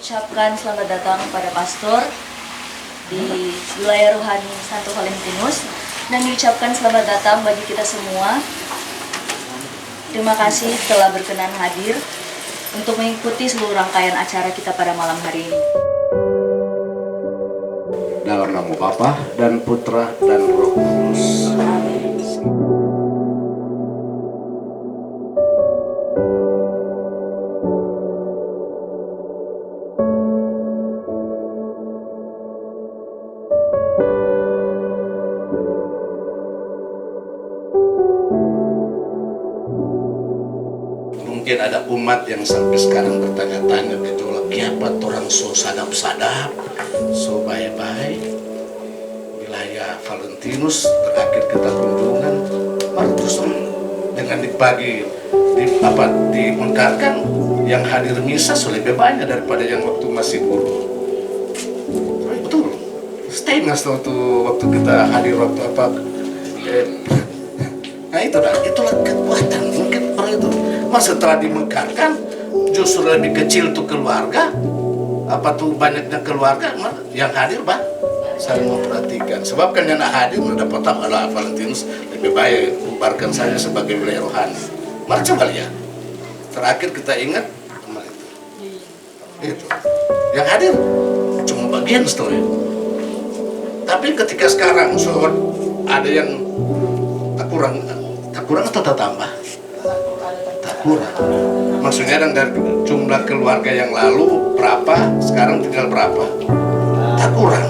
Ucapkan selamat datang pada pastor di wilayah rohani Santo Valentinus, dan diucapkan selamat datang bagi kita semua. Terima kasih telah berkenan hadir untuk mengikuti seluruh rangkaian acara kita pada malam hari ini. Dalam nama Bapa dan Putra dan Roh Kudus. Amin. Mungkin ada umat yang sampai sekarang bertanya-tanya gejolak apa orang so sadap-sadap, so baik-baik. Wilayah Valentinus terakhir kita kunjungan, justru dengan dibagi dimengkarkan yang hadir misa lebih banyak daripada yang waktu masih guru. Betul. Stay mas waktu kita hadir waktu apa? Nah itulah kekuatan mungkin orang itu. Mas setelah dimengkarkan justru lebih kecil tuh keluarga, banyaknya keluarga yang hadir saling memperhatikan. Sebab kan yang hadir udah dapat tahu adalah Valentinus, lebih baik bubarkan saja sebagai wilayah rohani. Mari coba lihat. Terakhir kita ingat itu yang hadir cuma bagian setelah itu. Tapi ketika sekarang ada yang tak kurang atau tak tambah? Tak kurang. Maksudnya dari jumlah keluarga yang lalu berapa, sekarang tinggal berapa? Tak kurang.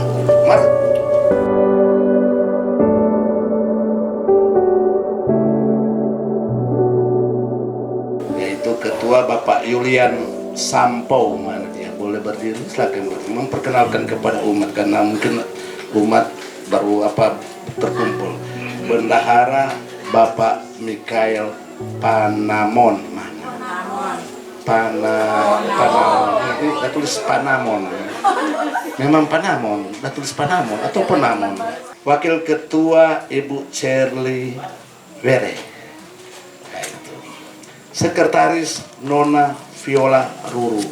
Yaitu Ketua Bapak Julian Sampo, mana dia? Boleh berdiri, silakan memperkenalkan kepada umat karena mungkin umat baru terkumpul. Bendahara Bapak Mikael Panamon, nanti dah tulis Panamon. Memang Panamon, dah tulis Panamon atau Panamon. Wakil Ketua Ibu Cherly Were. Sekretaris Nona Viola Ruru.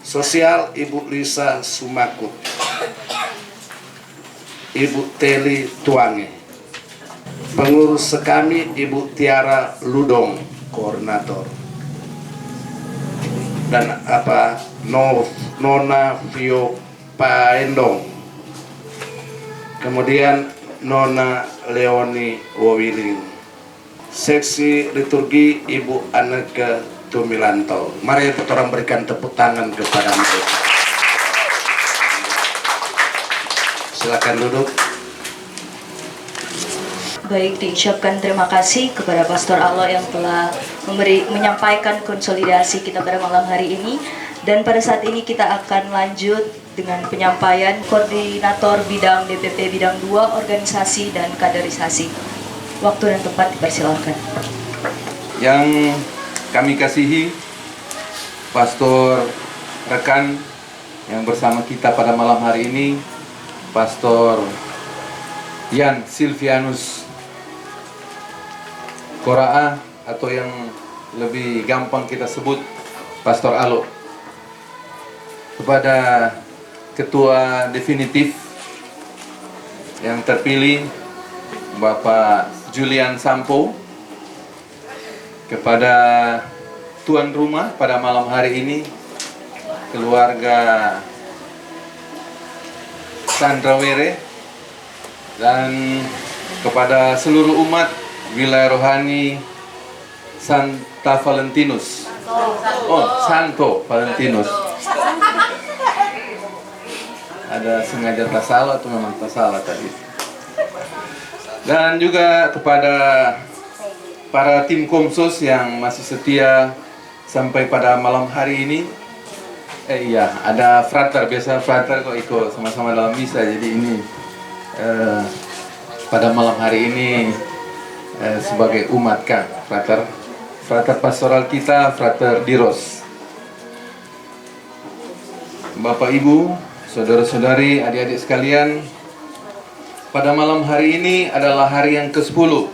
Sosial Ibu Lisa Sumakut. Ibu Teli Tuange. Pengurus sekami Ibu Tiara Ludong, koordinator. Dan Nona Vio Paendong. Kemudian Nona Leoni Wowilin. Seksi liturgi Ibu Anneke Tumilanto. Mari kita orang berikan tepuk tangan kepada mereka. Silakan duduk. Baik, diucapkan terima kasih kepada Pastor Alo yang telah menyampaikan konsolidasi kita pada malam hari ini. Dan pada saat ini kita akan lanjut dengan penyampaian Koordinator Bidang DPP Bidang 2 Organisasi dan Kaderisasi. Waktu dan tempat dipersilakan. Yang kami kasihi Pastor rekan yang bersama kita pada malam hari ini, Pastor Yan Silvianus Koraa, atau yang lebih gampang kita sebut Pastor Alo. Kepada Ketua Definitif yang terpilih Bapak Julian Sampo. Kepada tuan rumah pada malam hari ini, keluarga Sandra Were, dan kepada seluruh umat wilayah rohani Santa Valentinus. Santo Valentinus. Ada sengaja tak salah atau memang tak salah tadi. Dan juga kepada para tim Komsos yang masih setia sampai pada malam hari ini. Ada frater, biasa frater kok ikut sama-sama dalam misa. Jadi ini pada malam hari ini sebagai umat frater pastoral kita, frater Diros. Bapak Ibu, saudara-saudari, adik-adik sekalian, pada malam hari ini adalah hari yang ke-10,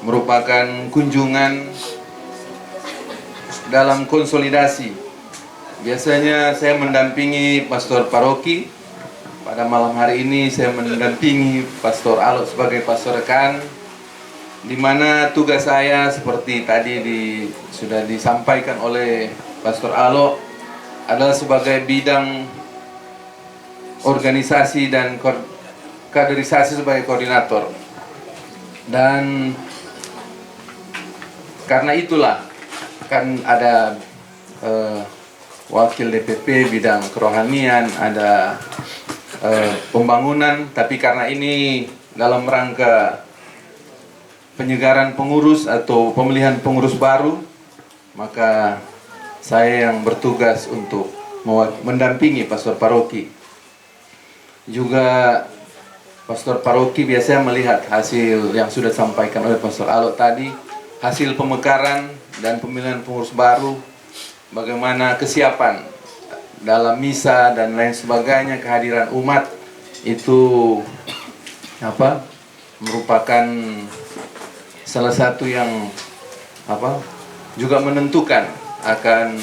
merupakan kunjungan dalam konsolidasi biasanya saya mendampingi pastor paroki. Pada malam hari ini saya mendampingi Pastor Alo sebagai pastor rekan, di mana tugas saya seperti tadi sudah disampaikan oleh Pastor Alo adalah sebagai bidang organisasi dan kaderisasi sebagai koordinator. Dan karena itulah kan ada wakil DPP bidang kerohanian, ada pembangunan, tapi karena ini dalam rangka penyegaran pengurus atau pemilihan pengurus baru, maka saya yang bertugas untuk mendampingi pastor paroki. Juga pastor paroki biasanya melihat hasil yang sudah disampaikan oleh Pastor Alo tadi, hasil pemekaran dan pemilihan pengurus baru, bagaimana kesiapan dalam misa dan lain sebagainya, kehadiran umat itu merupakan salah satu yang juga menentukan akan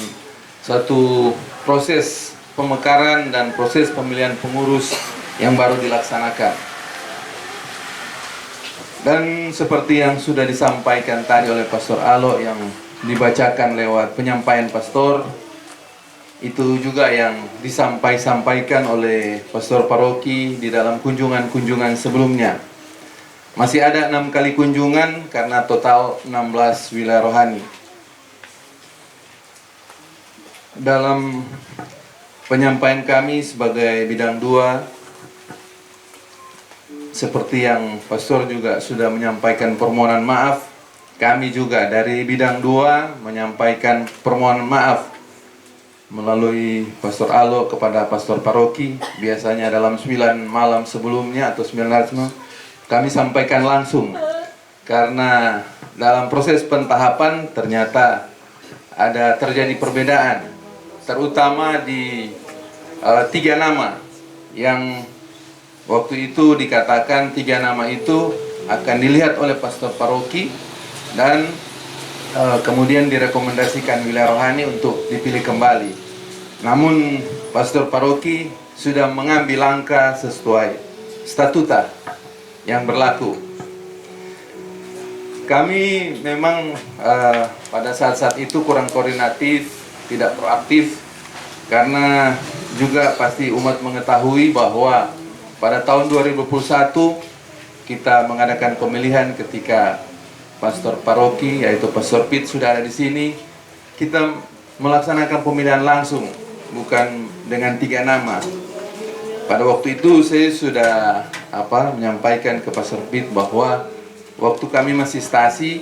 suatu proses pemekaran dan proses pemilihan pengurus yang baru dilaksanakan. Dan seperti yang sudah disampaikan tadi oleh Pastor Alo yang dibacakan lewat penyampaian pastor, itu juga yang disampaikan oleh pastor paroki di dalam kunjungan-kunjungan sebelumnya. Masih ada 6 kali kunjungan karena total 16 wilayah rohani. Dalam penyampaian kami sebagai bidang 2, seperti yang pastor juga sudah menyampaikan permohonan maaf, kami juga dari bidang 2 menyampaikan permohonan maaf melalui Pastor Alo kepada pastor paroki. Biasanya dalam 9 malam sebelumnya atau 9 hari sebelum, kami sampaikan langsung, karena dalam proses pentahapan ternyata ada terjadi perbedaan, terutama di 3 nama yang waktu itu dikatakan 3 nama itu akan dilihat oleh pastor paroki dan kemudian direkomendasikan wilayah rohani untuk dipilih kembali. Namun pastor paroki sudah mengambil langkah sesuai statuta yang berlaku. Kami memang pada saat-saat itu kurang koordinatif, tidak proaktif, karena juga pasti umat mengetahui bahwa pada tahun 2021 kita mengadakan pemilihan ketika pastor paroki yaitu Pastor Pit sudah ada di sini. Kita melaksanakan pemilihan langsung, bukan dengan 3 nama. Pada waktu itu saya sudah menyampaikan ke Pastor Pit bahwa waktu kami masih stasi,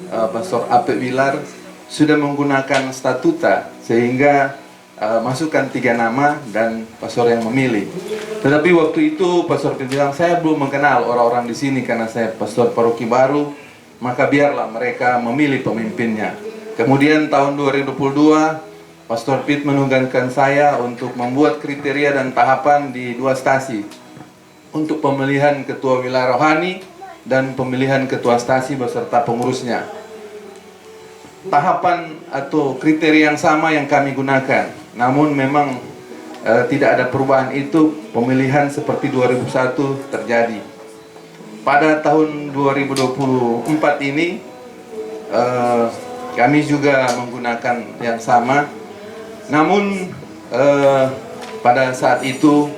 Pastor Ape Wilar sudah menggunakan statuta sehingga masukkan 3 nama dan pastor yang memilih. Tetapi waktu itu Pastor Pit bilang, saya belum mengenal orang-orang di sini karena saya pastor paroki baru, maka biarlah mereka memilih pemimpinnya. Kemudian tahun 2022 Pastor Pit menugaskan saya untuk membuat kriteria dan tahapan di 2 stasi untuk pemilihan ketua wilayah rohani dan pemilihan ketua stasi beserta pengurusnya. Tahapan atau kriteria yang sama yang kami gunakan, namun memang tidak ada perubahan itu. Pemilihan seperti 2001 terjadi. Pada tahun 2024 ini kami juga menggunakan yang sama. Namun pada saat itu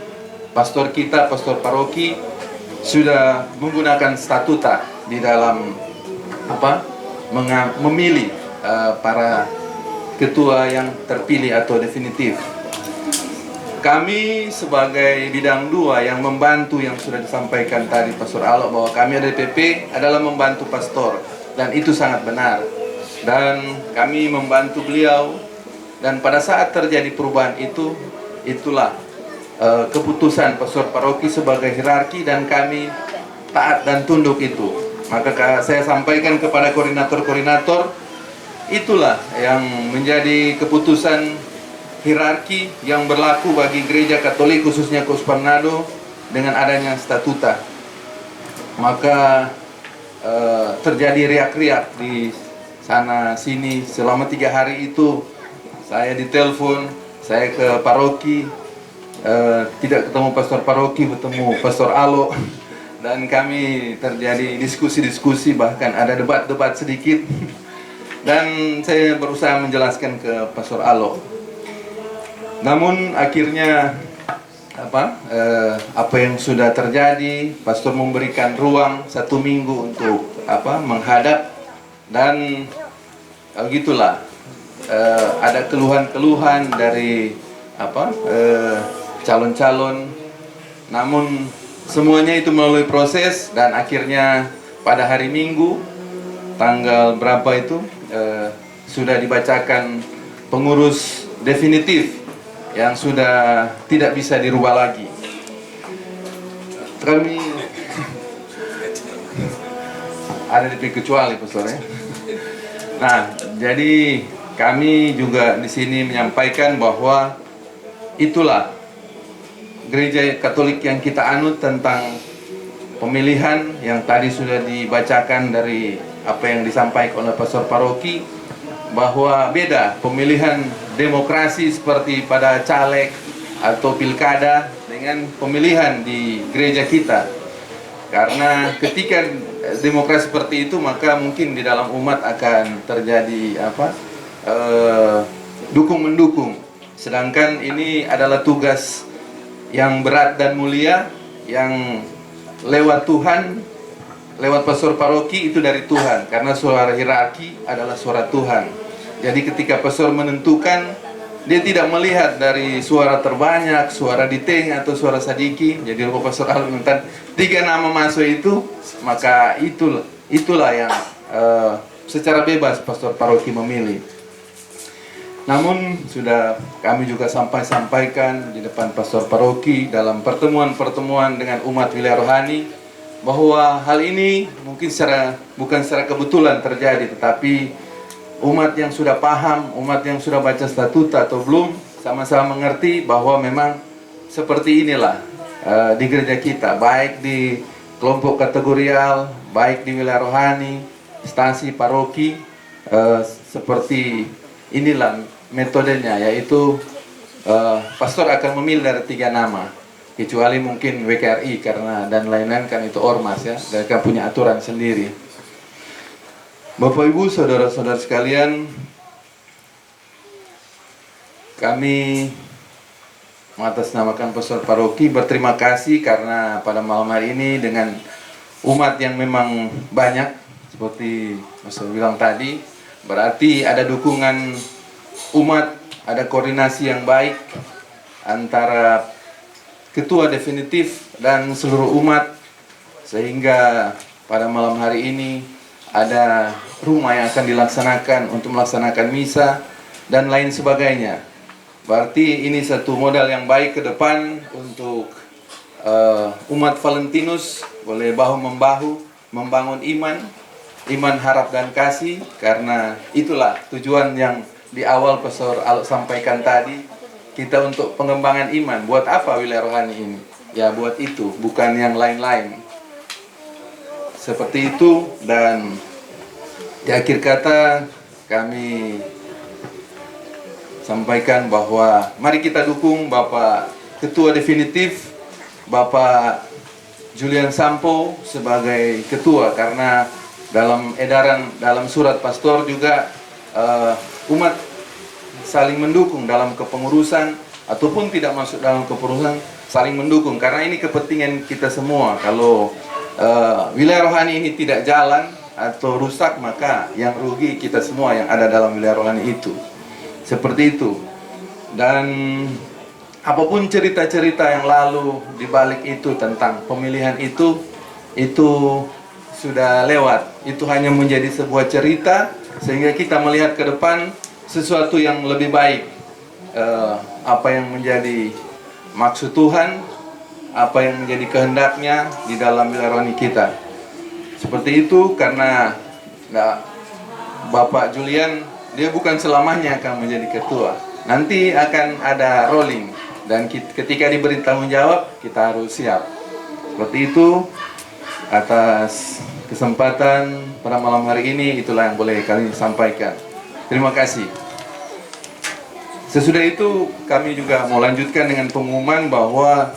pastor kita, pastor paroki sudah menggunakan statuta di dalam memilih para ketua yang terpilih atau definitif. Kami sebagai bidang 2 yang membantu yang sudah disampaikan tadi Pastor Alo bahwa kami ada DPP adalah membantu pastor, dan itu sangat benar. Dan kami membantu beliau. Dan pada saat terjadi perubahan itu, itulah keputusan pastor paroki sebagai hierarki dan kami taat dan tunduk itu. Maka saya sampaikan kepada koordinator-koordinator, itulah yang menjadi keputusan hierarki yang berlaku bagi gereja Katolik khususnya Keuskupan Manado dengan adanya statuta. Maka terjadi riak-riak di sana sini selama 3 hari itu. Saya ditelepon, saya ke paroki, tidak ketemu pastor paroki, bertemu pastor Alo, dan kami terjadi diskusi-diskusi, bahkan ada debat-debat sedikit. Dan saya berusaha menjelaskan ke pastor Alo. Namun akhirnya apa yang sudah terjadi, pastor memberikan ruang 1 minggu untuk menghadap, dan gitulah. Ada keluhan-keluhan dari calon-calon, namun semuanya itu melalui proses, dan akhirnya pada hari Minggu tanggal berapa itu sudah dibacakan pengurus definitif yang sudah tidak bisa dirubah lagi. Kami ada di kecuali pastor ya. Nah, jadi kami juga di sini menyampaikan bahwa itulah gereja Katolik yang kita anut tentang pemilihan yang tadi sudah dibacakan dari apa yang disampaikan oleh pastor paroki, bahwa beda pemilihan demokrasi seperti pada caleg atau pilkada dengan pemilihan di gereja kita. Karena ketika demokrasi seperti itu, maka mungkin di dalam umat akan terjadi dukung-mendukung. Sedangkan ini adalah tugas yang berat dan mulia, yang lewat Tuhan, lewat pastor paroki itu dari Tuhan, karena suara hierarki adalah suara Tuhan. Jadi ketika pastor menentukan, dia tidak melihat dari suara terbanyak, suara diteng atau suara sadiki. Jadi kalau pastor menentukan 3 nama masuk itu, maka itulah yang secara bebas pastor paroki memilih. Namun sudah kami juga sampaikan di depan pastor paroki dalam pertemuan-pertemuan dengan umat wilayah rohani, bahwa hal ini mungkin bukan secara kebetulan terjadi, tetapi umat yang sudah paham, umat yang sudah baca statuta atau belum, sama-sama mengerti bahwa memang seperti inilah di gereja kita, baik di kelompok kategorial, baik di wilayah rohani, instansi paroki, seperti inilah metodenya, yaitu pastor akan memilih dari 3 nama, kecuali mungkin WKRI karena dan lain-lain kan itu ormas ya, mereka punya aturan sendiri. Bapak Ibu, saudara-saudara sekalian, kami mengatasnamakan pastor paroki berterima kasih karena pada malam hari ini dengan umat yang memang banyak seperti Mas bilang tadi, berarti ada dukungan umat, ada koordinasi yang baik antara ketua definitif dan seluruh umat, sehingga pada malam hari ini ada rumah yang akan dilaksanakan untuk melaksanakan misa dan lain sebagainya. Berarti ini satu modal yang baik ke depan untuk umat Valentinus boleh bahu-membahu membangun iman, harap dan kasih, karena itulah tujuan yang di awal pastor Alok sampaikan tadi, kita untuk pengembangan iman. Buat apa wilayah rohani ini? Ya buat itu, bukan yang lain-lain. Seperti itu, dan di akhir kata kami sampaikan bahwa mari kita dukung Bapak Ketua Definitif, Bapak Julian Sampo sebagai ketua, karena dalam edaran, dalam surat pastor juga umat saling mendukung dalam kepengurusan ataupun tidak masuk dalam kepengurusan, saling mendukung, karena ini kepentingan kita semua. Kalau wilayah rohani ini tidak jalan atau rusak, maka yang rugi kita semua yang ada dalam wilayah rohani itu. Seperti itu. Dan apapun cerita-cerita yang lalu di balik itu tentang pemilihan itu sudah lewat. Itu hanya menjadi sebuah cerita sehingga kita melihat ke depan sesuatu yang lebih baik. Apa yang menjadi maksud Tuhan, apa yang menjadi kehendaknya di dalam wilayah rohani kita. Seperti itu, karena Bapak Julian, dia bukan selamanya akan menjadi ketua. Nanti akan ada rolling, dan ketika diberi tanggung jawab, kita harus siap. Seperti itu, atas kesempatan pada malam hari ini, itulah yang boleh kami sampaikan. Terima kasih. Sesudah itu kami juga mau lanjutkan dengan pengumuman bahwa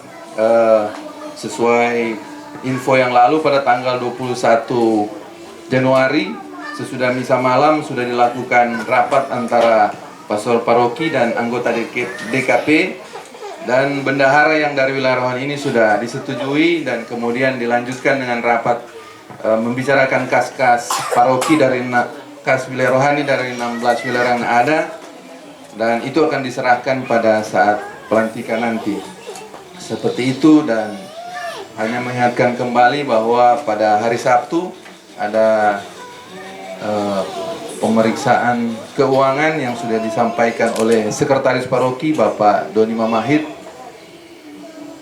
sesuai info yang lalu pada tanggal 21 Januari sesudah misa malam sudah dilakukan rapat antara pastor paroki dan anggota DKP, dan bendahara yang dari wilayah rohani ini sudah disetujui, dan kemudian dilanjutkan dengan rapat membicarakan kas-kas paroki dari kas wilayah rohani dari 16 wilayah yang ada, dan itu akan diserahkan pada saat pelantikan nanti. Seperti itu, dan hanya mengingatkan kembali bahwa pada hari Sabtu ada pemeriksaan keuangan yang sudah disampaikan oleh Sekretaris Paroki Bapak Doni Mamahit.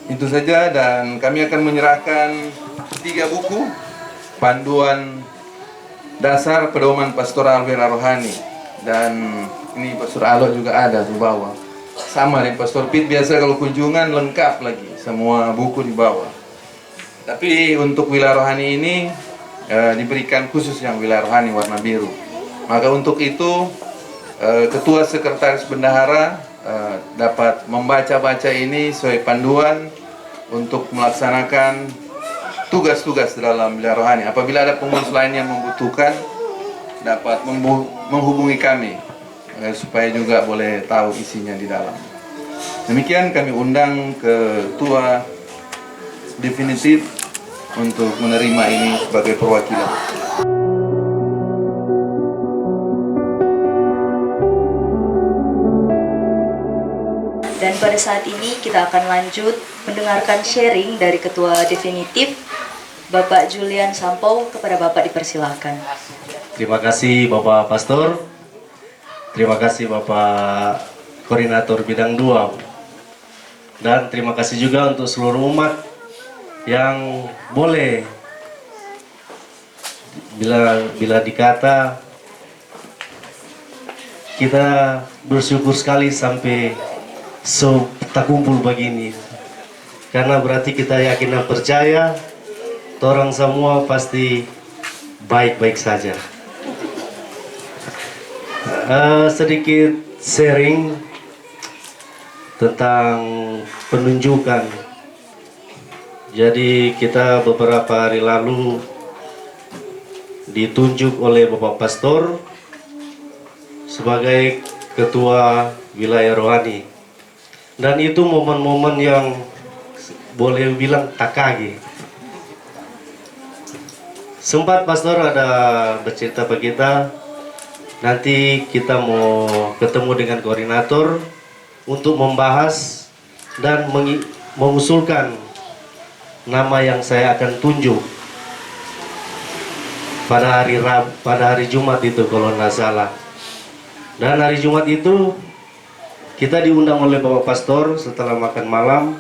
Itu saja, dan kami akan menyerahkan 3 buku panduan dasar pedoman pastoral wilayah rohani, dan ini Pastor Alo juga ada di bawah. Sama dengan Pastor Pit, biasa kalau kunjungan lengkap lagi, semua buku di bawah. Tapi untuk wilayah rohani ini diberikan khusus yang wilayah rohani warna biru. Maka untuk itu Ketua Sekretaris Bendahara dapat membaca-baca ini sesuai panduan untuk melaksanakan tugas-tugas dalam wilayah rohani. Apabila ada pengurus lain yang membutuhkan, dapat menghubungi kami supaya juga boleh tahu isinya di dalam. Demikian kami undang Ketua definitif untuk menerima ini sebagai perwakilan. Dan pada saat ini kita akan lanjut mendengarkan sharing dari Ketua definitif Bapak Julian Sampou. Kepada Bapak dipersilakan. Terima kasih Bapak Pastor. Terima kasih Bapak Koordinator Bidang 2. Dan terima kasih juga untuk seluruh umat yang boleh bila dikata kita bersyukur sekali sampai tak kumpul begini, karena berarti kita yakin dan percaya orang semua pasti baik-baik saja. Sedikit sharing tentang penunjukan. Jadi kita beberapa hari lalu ditunjuk oleh Bapak Pastor sebagai Ketua Wilayah Rohani. Dan itu momen-momen yang boleh bilang tak kaget. Sempat Pastor ada bercerita ke kita, nanti kita mau ketemu dengan koordinator untuk membahas dan mengusulkan nama yang saya akan tunjuk pada hari Jumat itu kalau nggak salah. Dan hari Jumat itu kita diundang oleh Bapak Pastor setelah makan malam.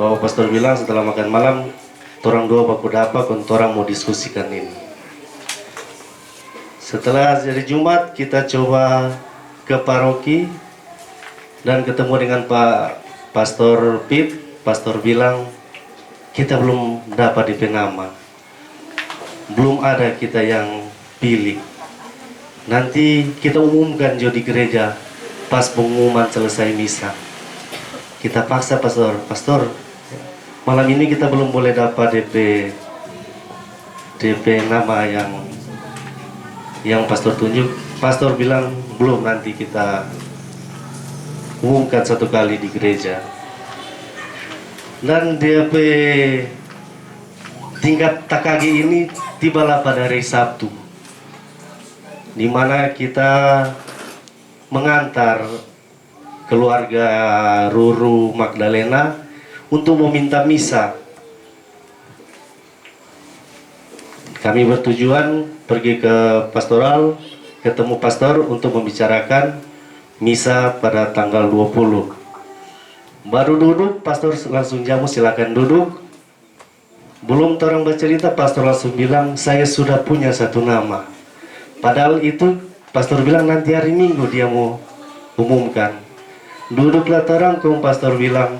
Bapak Pastor bilang setelah makan malam, orang dua baku dapat, orang mau diskusikan ini. Setelah hari Jumat kita coba ke paroki dan ketemu dengan Pak Pastor Pip. Pastor bilang kita belum dapat DP nama, belum ada kita yang pilih. Nanti kita umumkan di gereja pas pengumuman selesai misa. Kita paksa Pastor, malam ini kita belum boleh dapat DP nama yang Pastor tunjuk. Pastor bilang belum, nanti kita umumkan satu kali di gereja. Dan DP tingkat takagi ini tibalah pada hari Sabtu, di mana kita mengantar keluarga Ruru Magdalena untuk meminta misa. Kami bertujuan pergi ke pastoral, ketemu pastor untuk membicarakan misa pada tanggal 20. Baru duduk, pastor langsung jamu, silakan duduk. Belum orang bercerita, pastor langsung bilang, saya sudah punya satu nama. Padahal itu pastor bilang nanti hari Minggu dia mau umumkan. Duduklah orang, pastor bilang,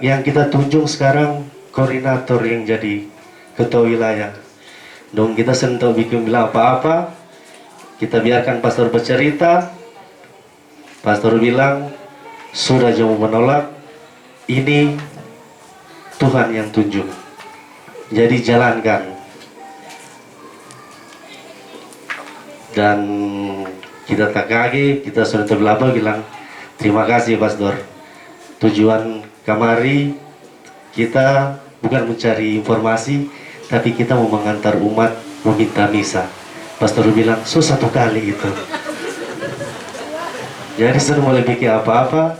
yang kita tunjuk sekarang koordinator yang jadi ketua wilayah. Dong kita sentuh bikin bilang apa-apa, kita biarkan pastor bercerita. Pastor bilang sudah jauh menolak, ini Tuhan yang tunjuk. Jadi jalankan. Dan kita tak kaget, kita sudah terbelakang bilang terima kasih Pastor. Tujuan kemari kita bukan mencari informasi, tapi kita mau mengantar umat meminta misa. Pastor bilang susah satu kali itu. Jadi sudah mulai bikin apa-apa,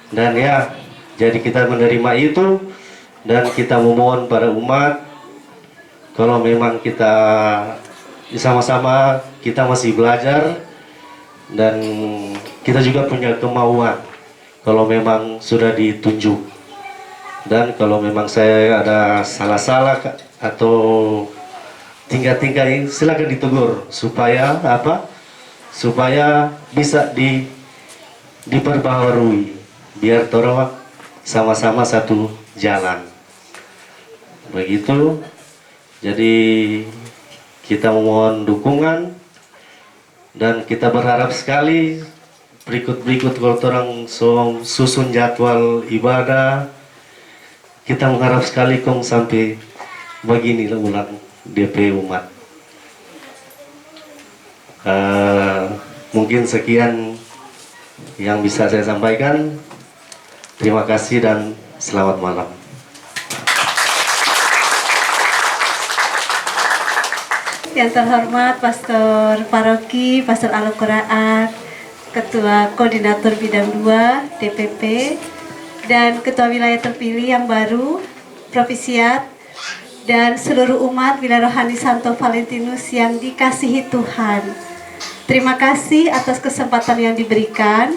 dan ya, jadi kita menerima itu dan kita memohon pada umat kalau memang kita sama-sama kita masih belajar dan kita juga punya kemauan kalau memang sudah ditunjuk, dan kalau memang saya ada salah-salah atau tingkat-tingkat ini silakan ditegur supaya apa? Supaya bisa diperbaharui biar orang sama-sama satu jalan. Begitu. Jadi kita memohon dukungan dan kita berharap sekali berikut kalau orang susun jadwal ibadah, kita mengharap sekali kong sampai begini lah ulang DP umat. Mungkin sekian yang bisa saya sampaikan. Terima kasih dan selamat malam. Yang terhormat Pastor Paroki, Pastor Al-Qur'an, Ketua Koordinator Bidang 2 DPP, dan Ketua Wilayah terpilih yang baru, Provisiat, dan seluruh umat Wilayah Rohani Santo Valentinus yang dikasihi Tuhan. Terima kasih atas kesempatan yang diberikan,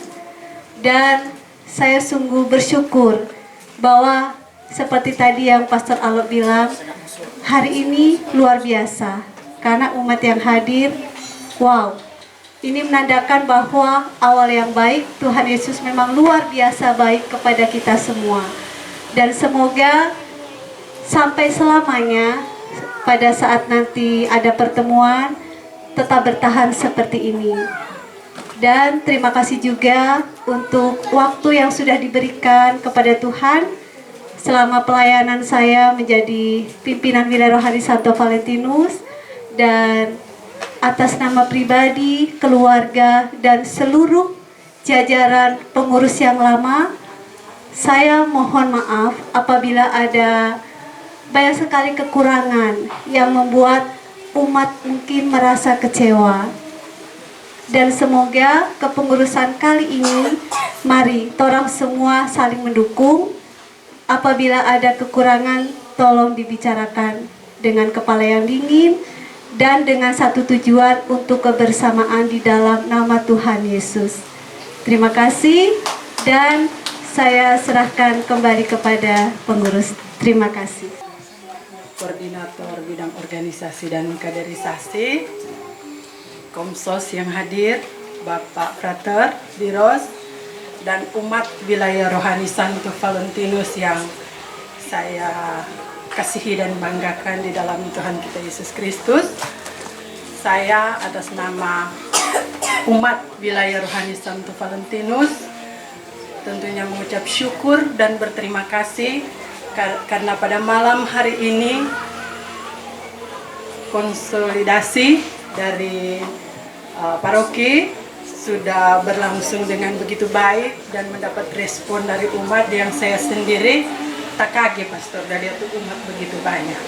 dan saya sungguh bersyukur bahwa seperti tadi yang Pastor Alo bilang, hari ini luar biasa. Karena umat yang hadir, wow, ini menandakan bahwa awal yang baik, Tuhan Yesus memang luar biasa baik kepada kita semua. Dan semoga sampai selamanya, pada saat nanti ada pertemuan, tetap bertahan seperti ini. Dan terima kasih juga untuk waktu yang sudah diberikan kepada Tuhan selama pelayanan saya menjadi pimpinan Wilayah Rohani Santo Valentinus. Dan atas nama pribadi, keluarga, dan seluruh jajaran pengurus yang lama, saya mohon maaf apabila ada banyak sekali kekurangan yang membuat umat mungkin merasa kecewa. Dan semoga kepengurusan kali ini, mari torang semua saling mendukung. Apabila ada kekurangan, tolong dibicarakan dengan kepala yang dingin dan dengan satu tujuan untuk kebersamaan di dalam nama Tuhan Yesus. Terima kasih, dan saya serahkan kembali kepada pengurus. Terima kasih. Koordinator Bidang Organisasi dan Kaderisasi, Komsos yang hadir, Bapak Frater Diros, dan umat Wilayah Rohani Santo Valentinus yang saya kasihi dan banggakan di dalam Tuhan kita Yesus Kristus. Saya atas nama umat Wilayah Rohani Santo Valentinus tentunya mengucap syukur dan berterima kasih karena pada malam hari ini konsolidasi dari paroki sudah berlangsung dengan begitu baik dan mendapat respon dari umat yang saya sendiri tak kaget Pastor, dari itu umat begitu banyak.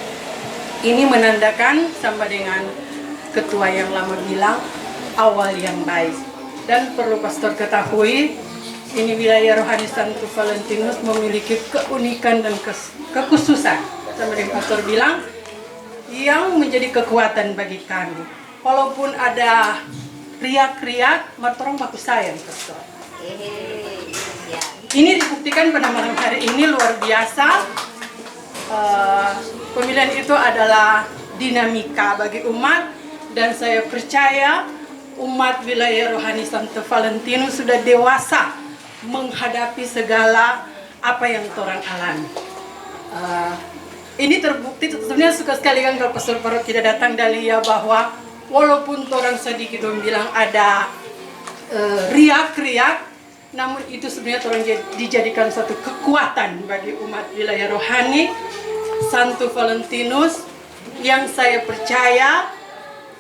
Ini menandakan sama dengan ketua yang lama bilang, awal yang baik. Dan perlu Pastor ketahui, ini Wilayah Rohani Santo Valentinus memiliki keunikan dan kekhususan. Sama dengan Pastor bilang, yang menjadi kekuatan bagi kami. Walaupun ada riak-riak, matorong baku sayang Pastor. Ini dibuktikan pada malam hari ini luar biasa. Pemilihan itu adalah dinamika bagi umat, dan saya percaya umat Wilayah Rohani Santo Valentinus sudah dewasa menghadapi segala apa yang orang alami. Ini terbukti, sebenarnya suka sekali kan kalau Pastor Parok tidak datang Dahlia, bahwa walaupun orang sedikit bilang ada riak-riak, namun itu sebenarnya orang dijadikan satu kekuatan bagi umat wilayah rohani Santo Valentinus, yang saya percaya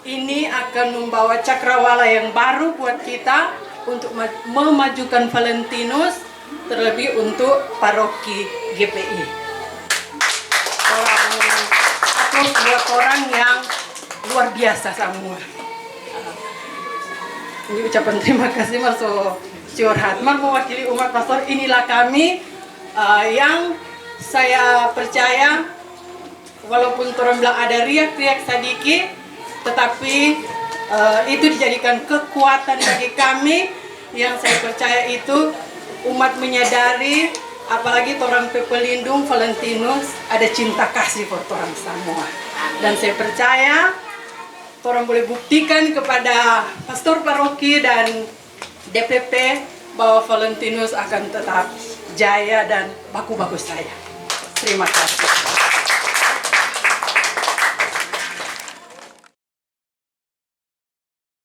ini akan membawa cakrawala yang baru buat kita untuk memajukan Valentinus, terlebih untuk paroki GPI. Buat orang yang luar biasa semua. Ini ucapan terima kasih Marso curhat. Mewakili umat pastor, inilah kami yang saya percaya walaupun orang bilang ada riak-riak sedikit, tetapi itu dijadikan kekuatan bagi kami. Yang saya percaya itu umat menyadari, apalagi orang pelindung Valentinus ada cinta kasih buat orang semua. Dan saya percaya orang boleh buktikan kepada pastor paroki dan DPP bahwa Valentinus akan tetap jaya dan baku-bagus saya. Terima kasih.